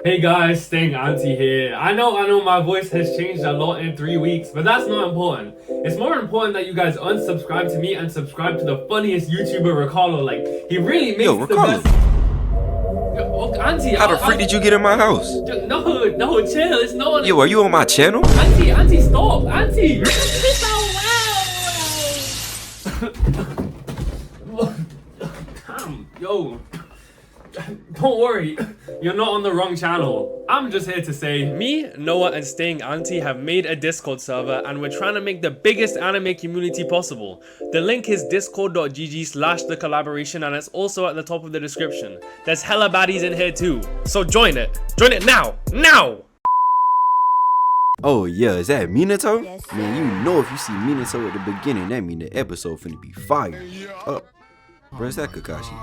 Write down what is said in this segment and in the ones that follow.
Hey guys, Staying Auntie here. I know my voice has changed a lot in 3 weeks, but that's not important. It's more important that you guys unsubscribe to me and subscribe to the funniest YouTuber, Ricardo. Like, he really makes Yo, the Ricardo, best. Yo, Auntie, how the freak did you get in my house? No, chill. It's not. Yo, are you on my channel? Auntie, stop. Auntie. Damn, yo. Don't worry, you're not on the wrong channel. I'm just here to say, me, Noah, and Staying Auntie have made a Discord server and we're trying to make the biggest anime community possible. The link is discord.gg/the collaboration and it's also at the top of the description. There's hella baddies in here too, so join it. Join it now! Now! Oh yeah, is that Minato? Yes. Man, you know if you see Minato at the beginning, that mean the episode finna be fire. Bro, is that Kakashi?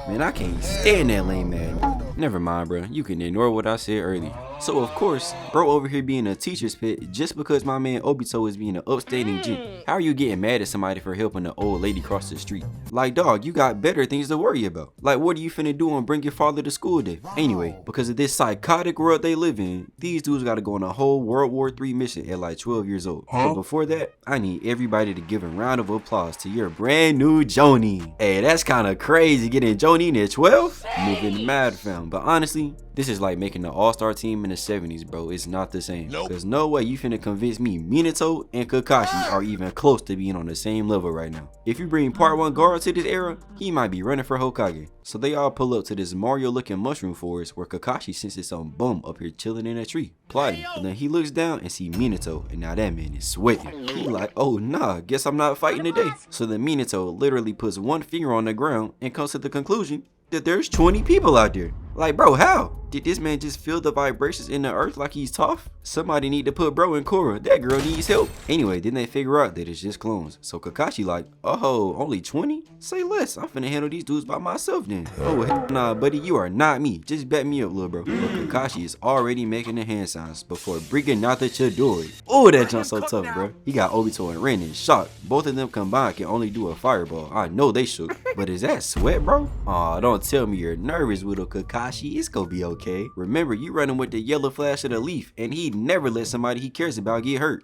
Man, I can't stand that lame man. Never mind, bro. You can ignore what I said earlier. So, of course, bro over here being a teacher's pet just because my man Obito is being an upstanding G. How are you getting mad at somebody for helping the old lady cross the street? Like, dog, you got better things to worry about. Like, what are you finna do and bring your father to school day? Anyway, because of this psychotic world they live in, these dudes gotta go on a whole World War III mission at like 12 years old. But before that, I need everybody to give a round of applause to your brand new Jonin. Hey, that's kinda crazy getting Jonin at 12? Moving mad, fam. But honestly, this is like making the all-star team in the 70s, bro. It's not the same. There's no way you finna convince me Minato and Kakashi are even close to being on the same level right now. If you bring part 1 Gaara to this era, he might be running for Hokage. So they all pull up to this Mario-looking mushroom forest where Kakashi senses some bum up here chilling in a tree, plotting. And then he looks down and see Minato, and now that man is sweating. He like, oh nah, guess I'm not fighting today. So then Minato literally puts one finger on the ground and comes to the conclusion that there's 20 people out there. Like, bro, how? Did this man just feel the vibrations in the earth like he's tough? Somebody need to put bro in Korra. That girl needs help. Anyway, then they figure out that it's just clones. So Kakashi like, oh, only 20? Say less. I'm finna handle these dudes by myself then. Oh, hell nah, buddy, you are not me. Just back me up, little bro. But Kakashi is already making the hand signs before bringing out the Chidori. Oh, that jump's so tough, bro. He got Obito and Ren in shock. Both of them combined can only do a fireball. I know they shook. But is that sweat, bro? Aw, don't tell me you're nervous, little Kakashi. It's gonna be okay. Remember, you running with the yellow flash of the leaf, and he'd never let somebody he cares about get hurt.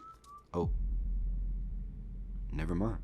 Oh. Never mind.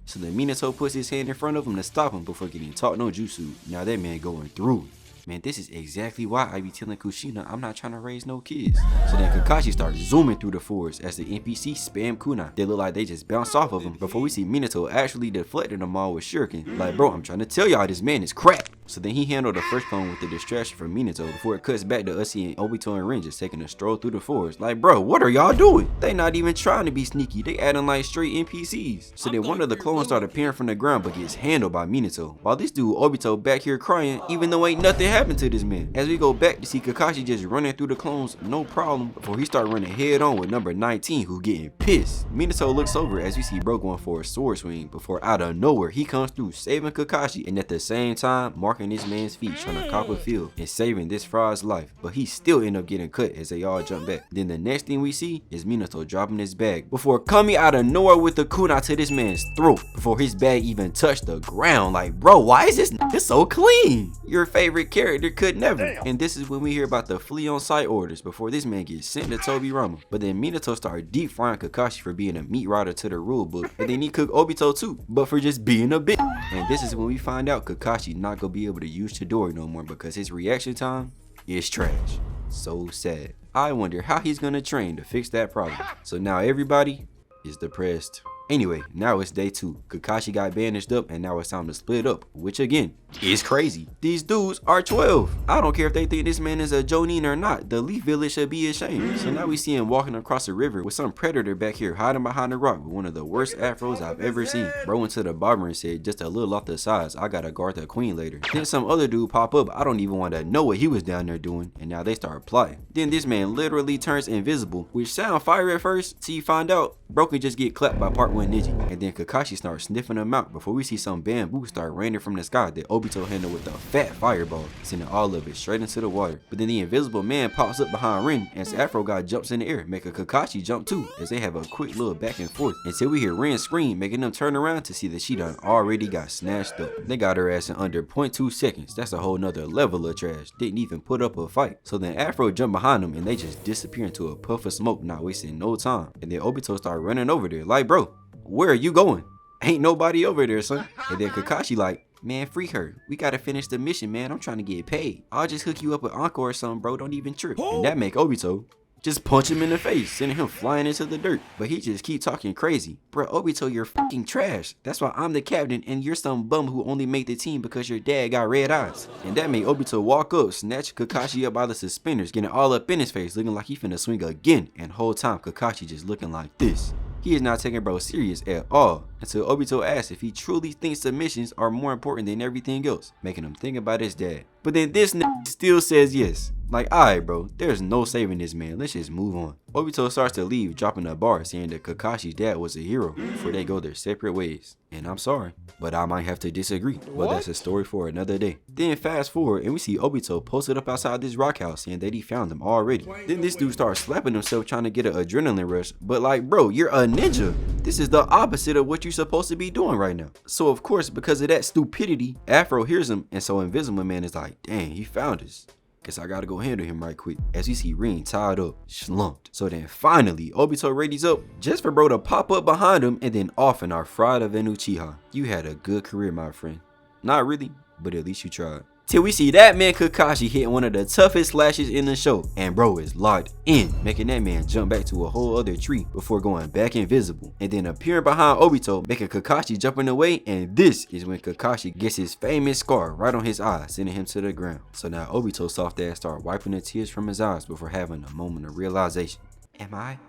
So then Minato puts his hand in front of him to stop him before getting taught no jutsu. Now that man going through it. Man, this is exactly why I be telling Kushina I'm not trying to raise no kids. So then Kakashi starts zooming through the forest as the NPC spam kunai. They look like they just bounce off of him before we see Minato actually deflecting them all with shuriken. Like, bro, I'm trying to tell y'all this man is crap. So then he handled the first clone with the distraction from Minato before it cuts back to us seeing Obito and Ren just taking a stroll through the forest. Like, bro, what are y'all doing? They not even trying to be sneaky. They adding like straight NPCs. So then one of the clones started appearing from the ground but gets handled by Minato. While this dude Obito back here crying even though ain't nothing happened to this man. As we go back to see Kakashi just running through the clones, no problem, before he start running head on with number 19 who getting pissed. Minato looks over as we see bro going for a sword swing before out of nowhere he comes through saving Kakashi and at the same time marking this man's feet trying to cop a field and saving this fraud's life, but he still end up getting cut as they all jump back. Then the next thing we see is Minato dropping his bag before coming out of nowhere with the kunai to this man's throat before his bag even touched the ground. Like, bro, why is this so clean? Your favorite character could never. And this is when we hear about the flee on site orders before this man gets sent to Tobirama. But then Minato started deep frying Kakashi for being a meat rider to the rule book, and then he cooked Obito too, but for just being a bitch. And this is when we find out Kakashi not gonna be able to use Chidori no more because his reaction time is trash. So sad. I wonder how he's gonna train to fix that problem. So now everybody is depressed. Anyway, now it's day 2. Kakashi got bandaged up and now it's time to split up, which again is crazy. These dudes are 12. I don't care if they think this man is a Jonin or not. The Leaf Village should be ashamed. So now we see him walking across the river with some predator back here hiding behind a rock with one of the worst afros I've ever seen. Bro went to the barber and said, just a little off the sides, I gotta guard the queen later. Then some other dude pop up. I don't even want to know what he was down there doing, and now they start plotting. Then this man literally turns invisible, which sound fire at first till you find out bro can just get clapped by part 1 one ninja. And then Kakashi starts sniffing them out before we see some bamboo start raining from the sky that Obito handled with a fat fireball, sending all of it straight into the water. But then the invisible man pops up behind Rin as Afro guy jumps in the air, making Kakashi jump too, as they have a quick little back and forth until we hear Rin scream, making them turn around to see that she done already got snatched up. They got her ass in under 0.2 seconds. That's a whole nother level of trash. Didn't even put up a fight. So then Afro jumped behind them and they just disappear into a puff of smoke, not wasting no time. And then Obito started running over there like, bro, where are you going? Ain't nobody over there, son. And then Kakashi like, man, free her. We gotta finish the mission, man. I'm trying to get paid. I'll just hook you up with Encore or something, bro. Don't even trip. And that make Obito just punch him in the face, sending him flying into the dirt. But he just keep talking crazy. Bro, Obito, you're fucking trash. That's why I'm the captain and you're some bum who only made the team because your dad got red eyes. And that made Obito walk up, snatch Kakashi up by the suspenders, getting all up in his face, looking like he finna swing again. And whole time Kakashi just looking like this. He is not taking bro serious at all until Obito asks if he truly thinks the missions are more important than everything else, making him think about his dad. But then this still says yes. Like, alright bro, there's no saving this man, let's just move on. Obito starts to leave, dropping a bar saying that Kakashi's dad was a hero before they go their separate ways. And I'm sorry, but I might have to disagree. But that's a story for another day. Then fast forward and we see Obito posted up outside this rock house saying that he found them already. Then this dude starts slapping himself trying to get an adrenaline rush. But like, bro, you're a ninja. This is the opposite of what you're supposed to be doing right now. So of course, because of that stupidity, Afro hears him, and so Invisible Man is like, dang, he found us. Guess I gotta go handle him right quick. As we see Rin tied up, slumped. So then finally, Obito readies up just for bro to pop up behind him and then off in our Fried of an Uchiha. You had a good career, my friend. Not really, but at least you tried. Till we see that man Kakashi hitting one of the toughest slashes in the show, and bro is locked in, making that man jump back to a whole other tree before going back invisible, and then appearing behind Obito, making Kakashi jumping away. And this is when Kakashi gets his famous scar right on his eye, sending him to the ground. So now Obito's soft ass start wiping the tears from his eyes before having a moment of realization. Am I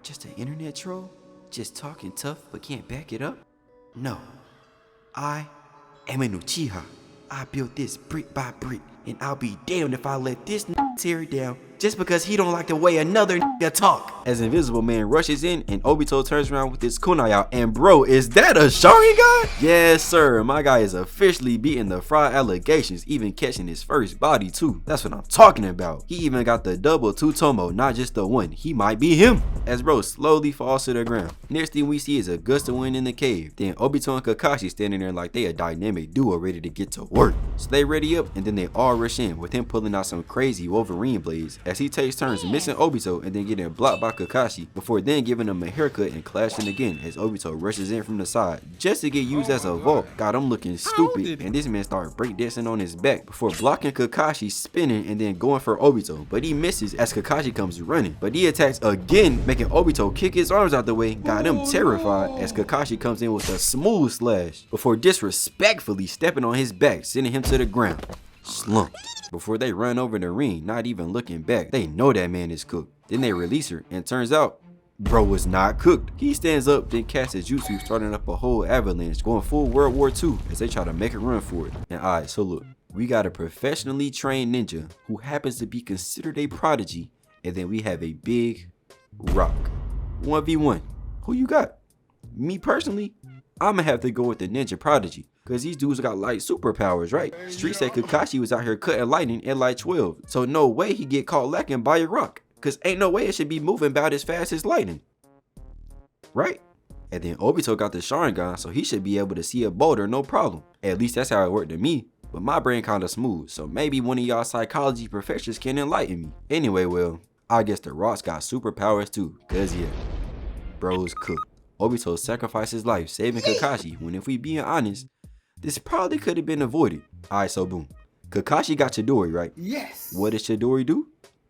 just an internet troll? Just talking tough but can't back it up? No, I am an Uchiha. I built this brick by brick, and I'll be damned if I let this tear it down just because he don't like the way another talk. As Invisible Man rushes in and Obito turns around with his kunai out, and bro, is that a Sharingan? Yes sir, my guy is officially beating the fraud allegations, even catching his first body too. That's what I'm talking about. He even got the double Tutomo, not just the one. He might be him. As bro slowly falls to the ground. Next thing we see is a gust of wind in the cave. Then Obito and Kakashi standing there like they a dynamic duo ready to get to work. So they ready up and then they all rush in with him pulling out some crazy Wolverine blades as he takes turns missing Obito and then getting blocked by Kakashi before then giving him a haircut and clashing again as Obito rushes in from the side just to get used as a vault. Got him looking stupid and this man started breakdancing on his back before blocking Kakashi, spinning and then going for Obito, but he misses as Kakashi comes running, but he attacks again, making Obito kick his arms out the way. Got him terrified as Kakashi comes in with a smooth slash before disrespectfully stepping on his back, sending him to the ground. Slump. Before they run over the ring, not even looking back. They know that man is cooked. Then they release her, and turns out bro was not cooked. He stands up, then casts his jutsu, starting up a whole avalanche, going full World War II as they try to make a run for it. And alright, so look, we got a professionally trained ninja who happens to be considered a prodigy, and then we have a big rock. 1v1. Who you got? Me personally, I'ma have to go with the ninja prodigy, cause these dudes got light superpowers, right? Street said Kakashi was out here cutting lightning at like 12, so no way he get caught lacking by a rock, cause ain't no way it should be moving about as fast as lightning, right? And then Obito got the Sharingan, so he should be able to see a boulder no problem. At least that's how it worked to me, but my brain kinda smooth, so maybe one of y'all psychology professors can enlighten me. Anyway, well, I guess the rocks got superpowers too, cause yeah, bro's cooked. Obito sacrificed his life saving Kakashi, when if we being honest, this probably could have been avoided. Alright, so boom. Kakashi got Chidori, right? Yes. What does Chidori do?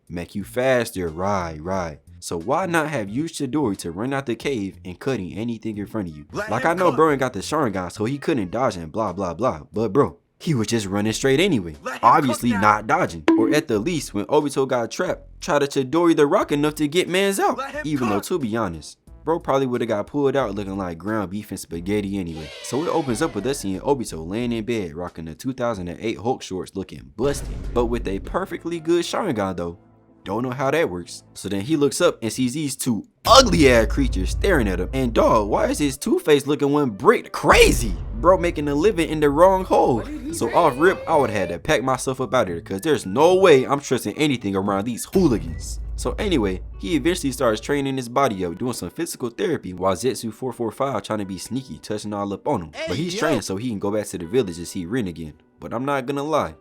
Make you faster, right. So why not have used Chidori to run out the cave and cutting anything in front of you? Like I know bro ain't got the Sharingan, so he couldn't dodge and blah blah blah, but bro, he was just running straight anyway. Obviously not dodging. Or at the least, when Obito got trapped, try to Chidori the rock enough to get mans out. Even though, to be honest, bro probably would have got pulled out looking like ground beef and spaghetti anyway. So it opens up with us seeing Obito laying in bed rocking the 2008 Hulk shorts looking busted, but with a perfectly good Sharingan though. Don't know how that works. So then he looks up and sees these two ugly ass creature staring at him. And dog, why is his two-face looking one brick crazy? Bro making a living in the wrong hole. So off rip, I would have had to pack myself up out of here because there's no way I'm trusting anything around these hooligans. So anyway, he eventually starts training his body up, doing some physical therapy while Zetsu 445 trying to be sneaky, touching all up on him. But he's training so he can go back to the village and see Rin again. But I'm not gonna lie,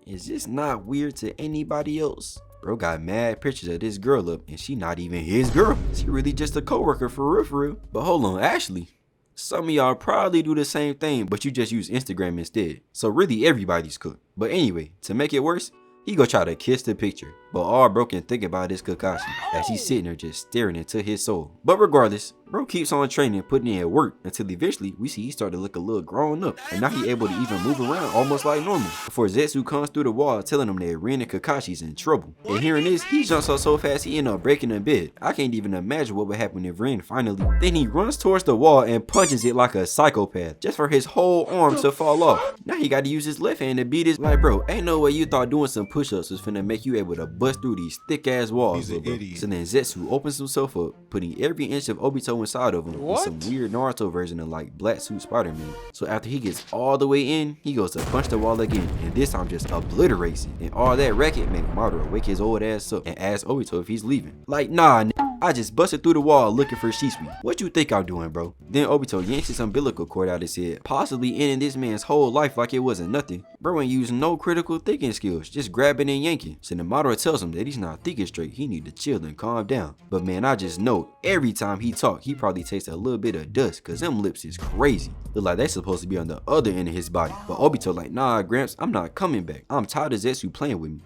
is this not weird to anybody else? Bro got mad pictures of this girl up and she not even his girl. She really just a coworker for real. But hold on, actually, some of y'all probably do the same thing, but you just use Instagram instead. So really everybody's cooked. But anyway, to make it worse, he go try to kiss the picture, but all bro can think about is Kakashi, as he's sitting there just staring into his soul. But regardless, bro keeps on training, putting in work, until eventually we see he started to look a little grown up, and now he able to even move around almost like normal, before Zetsu comes through the wall telling him that Rin and Kakashi's in trouble. And hearing this, he jumps up so fast he end up breaking in bed. I can't even imagine what would happen if Rin finally. Then he runs towards the wall and punches it like a psychopath, just for his whole arm to fall off. Now he got to use his left hand to beat his. Like bro, ain't no way you thought doing some push-ups was finna make you able to bust through these thick ass walls. So then Zetsu opens himself up, putting every inch of Obito inside of him with some weird Naruto version of like black suit Spider-Man. So after he gets all the way in, he goes to punch the wall again, and this time just obliterates it. And all that racket make Madara wake his old ass up and ask Obito if he's leaving. Like, nah, I just busted through the wall looking for Shisui. What you think I'm doing, bro? Then Obito yanks his umbilical cord out his head, possibly ending this man's whole life like it wasn't nothing. Bro ain't using no critical thinking skills, just grabbing and yanking. So then Madara tells him that he's not thinking straight, he need to chill and calm down. But man, I just know every time he talk, he probably tastes a little bit of dust, cause them lips is crazy. Look like they supposed to be on the other end of his body. But Obito like, nah Gramps, I'm not coming back. I'm tired of Zetsu playing with me.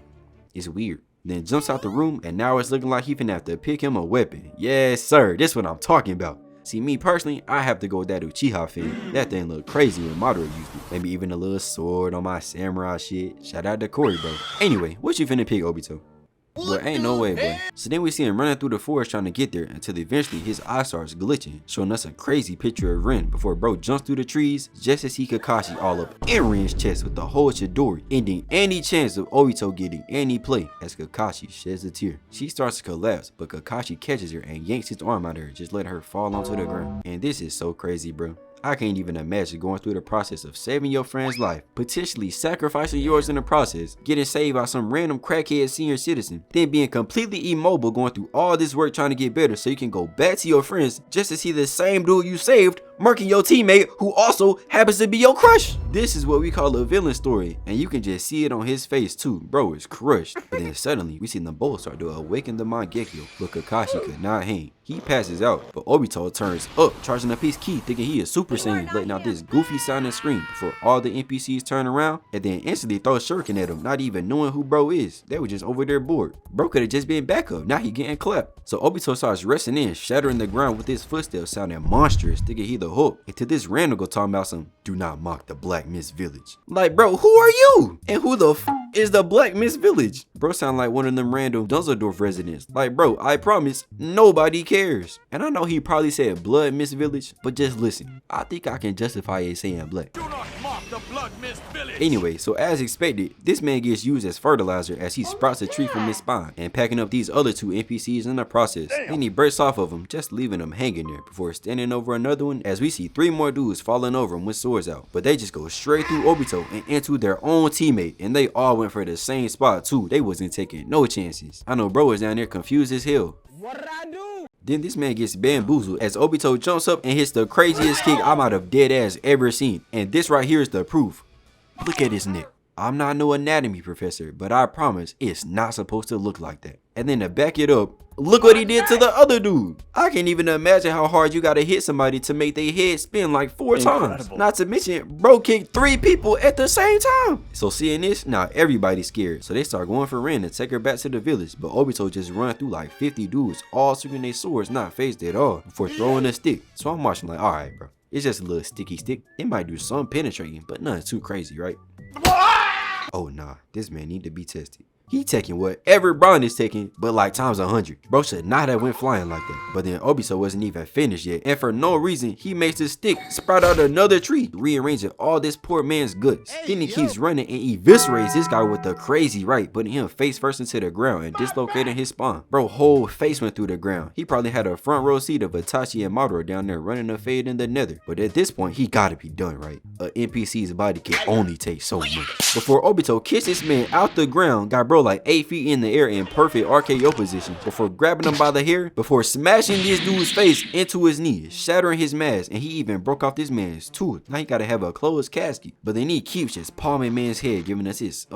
It's weird. Then jumps out the room, and now it's looking like he finna have to pick him a weapon. Yes sir, this what I'm talking about. See, me personally, I have to go with that Uchiha fan. That thing look crazy when Madara used it. Maybe even a little sword on my samurai shit. Shout out to Corey, bro. Anyway, what you finna pick, Obito? Boy, ain't no way, boy. So then we see him running through the forest trying to get there until eventually his eye starts glitching, showing us a crazy picture of Rin before bro jumps through the trees just to see Kakashi all up in Rin's chest with the whole Chidori, ending any chance of Obito getting any play as Kakashi sheds a tear. She starts to collapse, but Kakashi catches her and yanks his arm out of her, just letting her fall onto the ground. And this is so crazy, bro. I can't even imagine going through the process of saving your friend's life, potentially sacrificing yours in the process, getting saved by some random crackhead senior citizen, then being completely immobile going through all this work trying to get better so you can go back to your friends just to see the same dude you saved murking your teammate who also happens to be your crush. This is what we call a villain story, and you can just see it on his face too. Bro is crushed. But then suddenly we see them both start to awaken the Mangekyo, but Kakashi could not hang. He passes out, but Obito turns up, charging up his ki, thinking he is Super Saiyan, letting out this goofy sounding scream before all the NPCs turn around and then instantly throw shuriken at him, not even knowing who bro is. They were just over there bored. Bro could have just been backup, now he getting clapped. So Obito starts resting in, shattering the ground with his footsteps sounding monstrous, thinking he the Hulk. And to this random go talking about some, do not mock the Black Mist Village. Like bro, who are you? And who the is the Black Mist Village? Bro sound like one of them random Dusseldorf residents. Like bro, I promise, nobody cares. And I know he probably said Blood Mist Village, but just listen, I think I can justify it saying black. Do not mock the Blood Mist Village. Anyway, so as expected, this man gets used as fertilizer as he sprouts a tree from his spine and packing up these other two NPCs in the process. Then he bursts off of them, just leaving them hanging there before standing over another one as we see 3 more dudes falling over him with swords out. But they just go straight through Obito and into their own teammate, and they all went for the same spot too. They wasn't taking no chances. I know bro was down there confused as hell. What did I do? Then this man gets bamboozled as Obito jumps up and hits the craziest kick I might have dead ass ever seen. And this right here is the proof. Look at his neck. I'm not no anatomy professor, but I promise it's not supposed to look like that. And then to back it up, look what he did to the other dude. I can't even imagine how hard you gotta hit somebody to make their head spin like 4 times. Not to mention, bro kicked 3 people at the same time. So seeing this, now everybody's scared. So they start going for Rin to take her back to the village. But Obito just run through like 50 dudes, all swinging their swords, not phased at all, before throwing a stick. So I'm watching like, alright bro, it's just a little sticky stick. It might do some penetrating, but nothing too crazy, right? Oh nah, this man need to be tested. He taking whatever Braun is taking, but like times 100. Bro should not have went flying like that. But then Obito wasn't even finished yet, and for no reason, he makes his stick sprout out another tree, rearranging all this poor man's guts. Then he keeps running and eviscerates this guy with a crazy right, putting him face first into the ground and dislocating his spine. Bro, whole face went through the ground. He probably had a front row seat of Itachi and Madara down there running a fade in the nether. But at this point, he gotta be done, right? A NPC's body can only take so much. Before Obito kicks this man out the ground, got bro like 8 feet in the air in perfect RKO position, before grabbing him by the hair, before smashing this dude's face into his knees, shattering his mask, and he even broke off this man's tooth. Now he gotta have a closed casket. But then he keeps just palming man's head, giving us this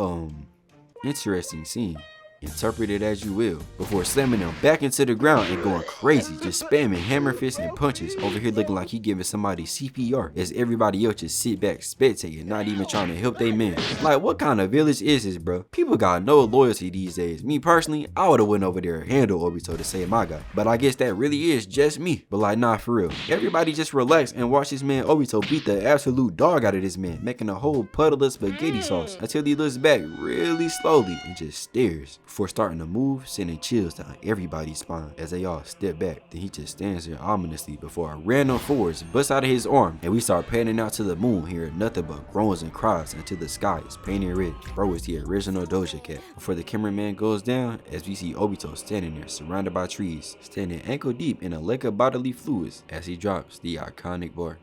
interesting scene. Interpret it as you will, before slamming him back into the ground and going crazy, just spamming hammer fists and punches, over here looking like he giving somebody CPR, as everybody else just sit back spectating, not even trying to help they man. Like, what kind of village is this, bro? People got no loyalty these days. Me personally, I would've went over there and handled Obito to save my guy, but I guess that really is just me. But like, nah, for real, everybody just relax and watch this man Obito beat the absolute dog out of this man, making a whole puddle of spaghetti sauce, until he looks back really slowly and just stares, before starting to move, sending chills down everybody's spine as they all step back. Then he just stands there ominously before a random force busts out of his arm, and we start panning out to the moon, hearing nothing but groans and cries until the sky is painted red. Bro is the original Doja Cat. Before the cameraman goes down, as we see Obito standing there surrounded by trees, standing ankle deep in a lake of bodily fluids, as he drops the iconic bar.